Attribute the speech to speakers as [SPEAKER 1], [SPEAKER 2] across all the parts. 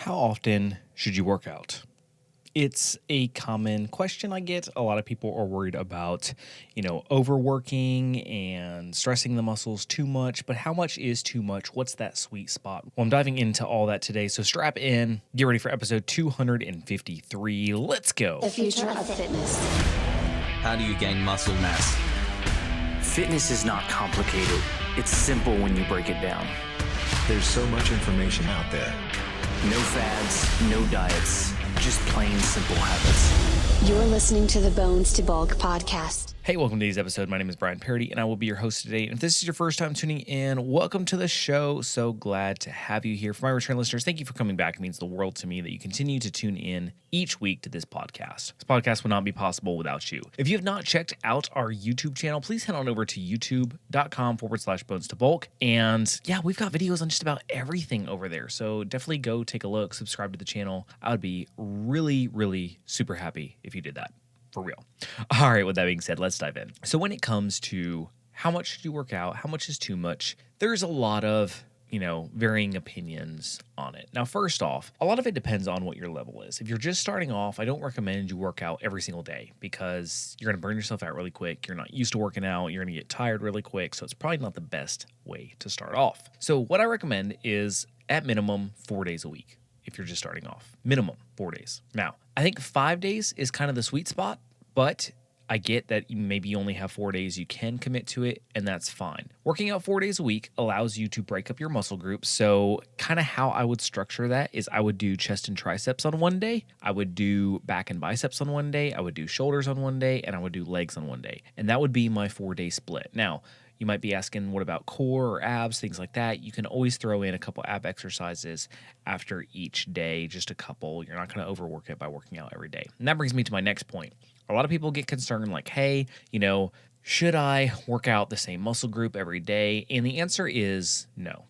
[SPEAKER 1] How often should you work out? It's a common question I get. A lot of people are worried about, overworking and stressing the muscles too much. But how much is too much? What's that sweet spot? Well, I'm diving into all that today. So strap in, get ready for episode 253. Let's go.
[SPEAKER 2] The future of fitness.
[SPEAKER 3] How do you gain muscle mass?
[SPEAKER 4] Fitness is not complicated. It's simple when you break it down.
[SPEAKER 5] There's so much information out there.
[SPEAKER 4] No fads, no diets, just plain simple habits.
[SPEAKER 2] You're listening to the Bones to Bulk podcast.
[SPEAKER 1] Hey, welcome to today's episode. My name is Brian Parody, and I will be your host today. And if this is your first time tuning in, welcome to the show. So glad to have you here. For my return listeners, thank you for coming back. It means the world to me that you continue to tune in each week to this podcast. This podcast would not be possible without you. If you have not checked out our YouTube channel, please head on over to youtube.com/bones to bulk. And yeah, we've got videos on just about everything over there. So definitely go take a look, subscribe to the channel. I would be really, really super happy if you did that. For real. All right, with that being said, let's dive in. So when it comes to how much should you work out, how much is too much, there's a lot of, varying opinions on it. Now, first off, a lot of it depends on what your level is. If you're just starting off, I don't recommend you work out every single day because you're going to burn yourself out really quick. You're not used to working out. You're going to get tired really quick. So it's probably not the best way to start off. So what I recommend is at minimum 4 days a week. If you're just starting off, minimum 4 days. Now, I think 5 days is kind of the sweet spot, but I get that maybe you only have 4 days you can commit to it, and that's fine. Working out 4 days a week allows you to break up your muscle groups. So kind of how I would structure that is I would do chest and triceps on one day. I would do back and biceps on one day. I would do shoulders on one day, and I would do legs on one day. And that would be my 4-day split. Now, you might be asking, what about core or abs, things like that? You can always throw in a couple ab exercises after each day, just a couple. You're not going to overwork it by working out every day. And that brings me to my next point. A lot of people get concerned like, hey, should I work out the same muscle group every day? And the answer is no.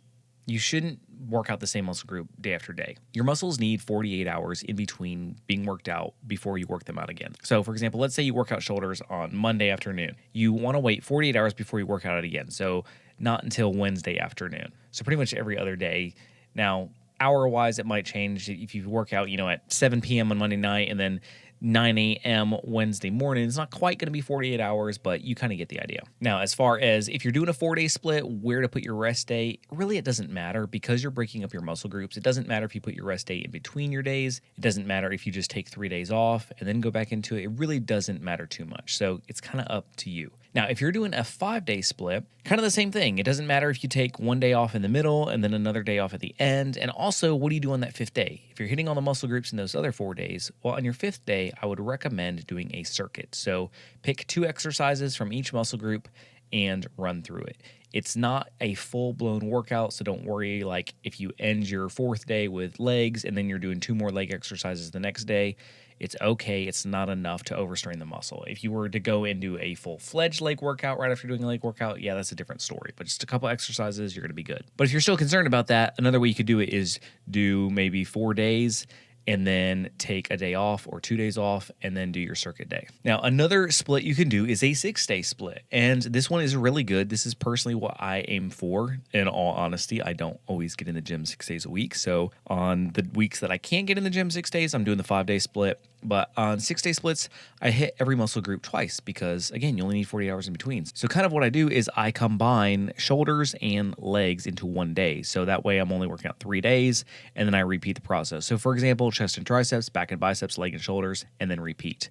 [SPEAKER 1] You shouldn't work out the same muscle group day after day. Your muscles need 48 hours in between being worked out before you work them out again. So for example, let's say you work out shoulders on Monday afternoon. You want to wait 48 hours before you work out it again. So not until Wednesday afternoon. So pretty much every other day. Now, hour-wise, it might change if you work out, at 7 p.m. on Monday night and then 9 a.m. Wednesday morning. It's not quite going to be 48 hours, but you kind of get the idea. Now, as far as if you're doing a 4-day split, where to put your rest day, really it doesn't matter because you're breaking up your muscle groups. It doesn't matter if you put your rest day in between your days. It doesn't matter if you just take 3 days off and then go back into it. It really doesn't matter too much. So it's kind of up to you. Now, if you're doing a 5-day split, kind of the same thing. It doesn't matter if you take 1 day off in the middle and then another day off at the end. And also, what do you do on that 5th day? If you're hitting all the muscle groups in those other 4 days, well, on your 5th day, I would recommend doing a circuit. So pick 2 exercises from each muscle group and run through it. It's not a full-blown workout, so don't worry. Like if you end your 4th day with legs and then you're doing 2 more leg exercises the next day, it's okay. It's not enough to overstrain the muscle. If you were to go into a full-fledged leg workout right after doing a leg workout, yeah, that's a different story. But just a couple exercises, you're going to be good. But if you're still concerned about that, another way you could do it is do maybe 4 days and then take a day off or 2 days off and then do your circuit day. Now, another split you can do is a 6-day split. And this one is really good. This is personally what I aim for. In all honesty, I don't always get in the gym 6 days a week. So on the weeks that I can't get in the gym 6 days, I'm doing the 5-day split. But on 6-day splits, I hit every muscle group twice because, again, you only need 40 hours in between. So kind of what I do is I combine shoulders and legs into 1 day. So that way I'm only working out 3 days, and then I repeat the process. So for example, chest and triceps, back and biceps, leg and shoulders, and then repeat.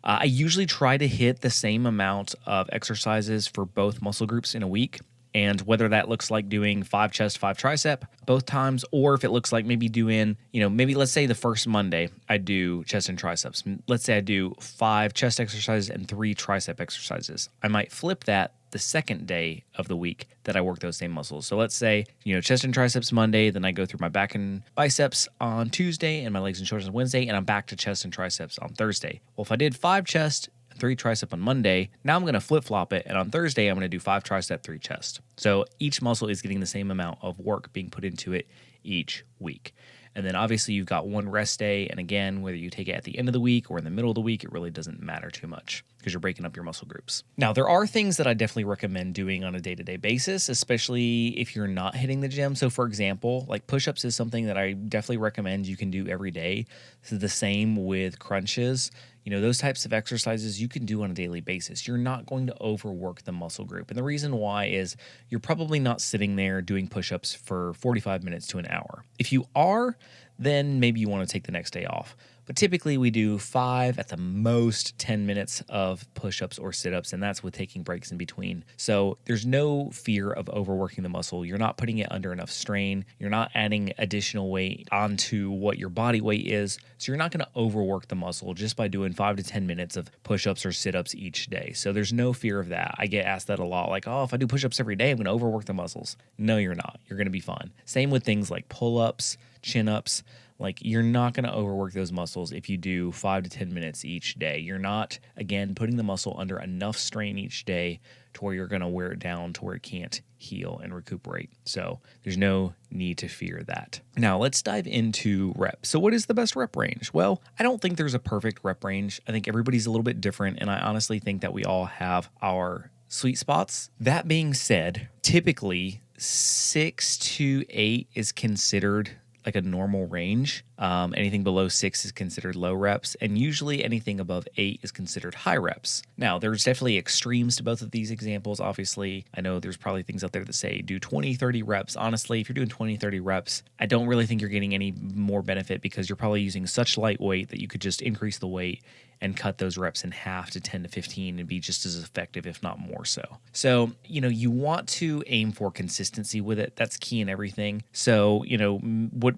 [SPEAKER 1] I usually try to hit the same amount of exercises for both muscle groups in a week. And whether that looks like doing 5 chest, 5 tricep both times, or if it looks like maybe doing, maybe let's say the first Monday I do chest and triceps. Let's say I do 5 chest exercises and 3 tricep exercises. I might flip that the second day of the week that I work those same muscles. So let's say, chest and triceps Monday, then I go through my back and biceps on Tuesday and my legs and shoulders on Wednesday, and I'm back to chest and triceps on Thursday. Well, if I did 5 chest, 3 tricep on Monday. Now I'm going to flip-flop it, and on Thursday, I'm going to do 5 tricep, 3 chest. So each muscle is getting the same amount of work being put into it each week. And then obviously you've got one rest day. And again, whether you take it at the end of the week or in the middle of the week, it really doesn't matter too much because you're breaking up your muscle groups. Now, there are things that I definitely recommend doing on a day-to-day basis, especially if you're not hitting the gym. So for example, like push-ups is something that I definitely recommend you can do every day. This is the same with crunches. Those types of exercises you can do on a daily basis. You're not going to overwork the muscle group. And the reason why is you're probably not sitting there doing push-ups for 45 minutes to an hour. If you are, then maybe you want to take the next day off. But typically we do 5 at the most 10 minutes of push-ups or sit-ups, and that's with taking breaks in between. So there's no fear of overworking the muscle. You're not putting it under enough strain. You're not adding additional weight onto what your body weight is. So you're not going to overwork the muscle just by doing 5 to 10 minutes of push-ups or sit-ups each day. So there's no fear of that. I get asked that a lot, like, oh, if I do push-ups every day, I'm going to overwork the muscles. No, you're not. You're going to be fine. Same with things like pull-ups, chin-ups. Like, you're not going to overwork those muscles if you do 5 to 10 minutes each day. You're not, again, putting the muscle under enough strain each day to where you're going to wear it down to where it can't heal and recuperate. So there's no need to fear that. Now, let's dive into reps. So what is the best rep range? Well, I don't think there's a perfect rep range. I think everybody's a little bit different, and I honestly think that we all have our sweet spots. That being said, typically 6 to 8 is considered like a normal range. Anything below 6 is considered low reps, and usually anything above 8 is considered high reps. Now, there's definitely extremes to both of these examples. Obviously, I know there's probably things out there that say do 20, 30 reps. Honestly, if you're doing 20, 30 reps, I don't really think you're getting any more benefit because you're probably using such light weight that you could just increase the weight and cut those reps in half to 10 to 15 and be just as effective, if not more so. So, you want to aim for consistency with it. That's key in everything. So,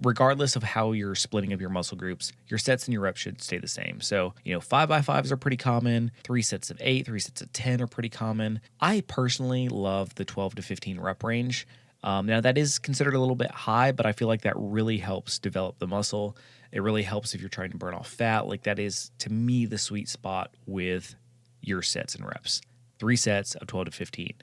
[SPEAKER 1] regardless of how you're splitting up your muscle groups, your sets and your reps should stay the same. So, 5x5s are pretty common. 3 sets of 8, 3 sets of 10 are pretty common. I personally love the 12 to 15 rep range. Now, that is considered a little bit high, but I feel like that really helps develop the muscle. It really helps if you're trying to burn off fat. Like, that is, to me, the sweet spot with your sets and reps. 3 sets of 12 to 15.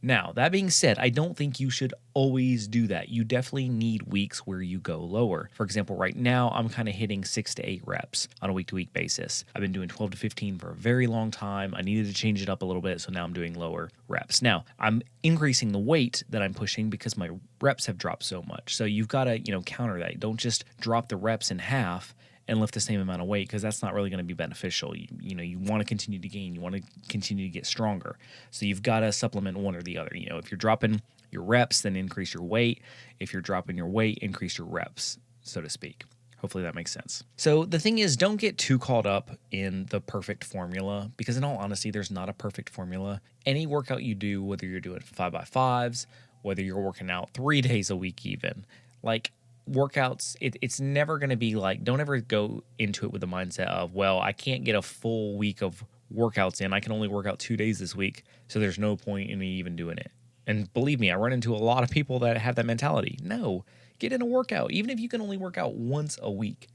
[SPEAKER 1] Now, that being said, I don't think you should always do that. You definitely need weeks where you go lower. For example, right now, I'm kind of hitting 6 to 8 reps on a week-to-week basis. I've been doing 12 to 15 for a very long time. I needed to change it up a little bit, so now I'm doing lower reps. Now, I'm increasing the weight that I'm pushing because my reps have dropped so much. So you've got to, counter that. Don't just drop the reps in half and lift the same amount of weight, because that's not really going to be beneficial. You want to continue to gain. You want to continue to get stronger. So you've got to supplement one or the other. If you're dropping your reps, then increase your weight. If you're dropping your weight, increase your reps, so to speak. Hopefully that makes sense. So the thing is, don't get too caught up in the perfect formula, because in all honesty, there's not a perfect formula. Any workout you do, whether you're doing 5x5s, whether you're working out 3 days a week even, like, workouts, it's never going to be like, don't ever go into it with the mindset of, well, I can't get a full week of workouts in. I can only work out 2 days this week, so there's no point in me even doing it. And believe me, I run into a lot of people that have that mentality. No, get in a workout. Even if you can only work out once a week,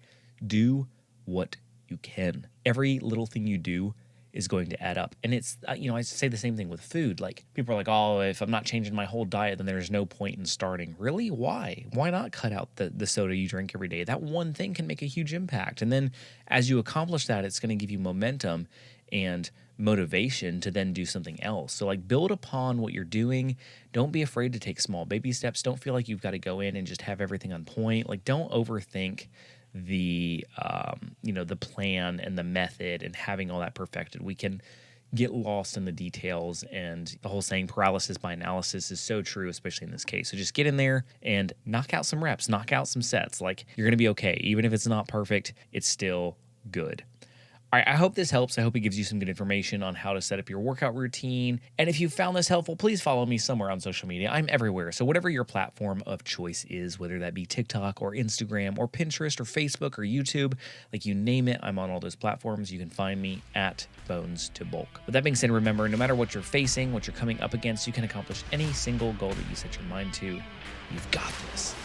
[SPEAKER 1] do what you can. Every little thing you do is going to add up. And it's, I say the same thing with food. Like, people are like, oh, if I'm not changing my whole diet, then there's no point in starting. Really? Why? Why not cut out the soda you drink every day? That one thing can make a huge impact. And then as you accomplish that, it's going to give you momentum and motivation to then do something else. So, like, build upon what you're doing. Don't be afraid to take small baby steps. Don't feel like you've got to go in and just have everything on point. Like, don't overthink the plan and the method and having all that perfected. We can get lost in the details, and the whole saying paralysis by analysis is so true, especially in this case. So just get in there and knock out some reps, knock out some sets. Like, you're going to be okay. Even if it's not perfect, it's still good. All right, I hope this helps. I hope it gives you some good information on how to set up your workout routine. And if you found this helpful, please follow me somewhere on social media. I'm everywhere. So whatever your platform of choice is, whether that be TikTok or Instagram or Pinterest or Facebook or YouTube, like, you name it, I'm on all those platforms. You can find me at Bones to Bulk. With that being said, remember, no matter what you're facing, what you're coming up against, you can accomplish any single goal that you set your mind to. You've got this.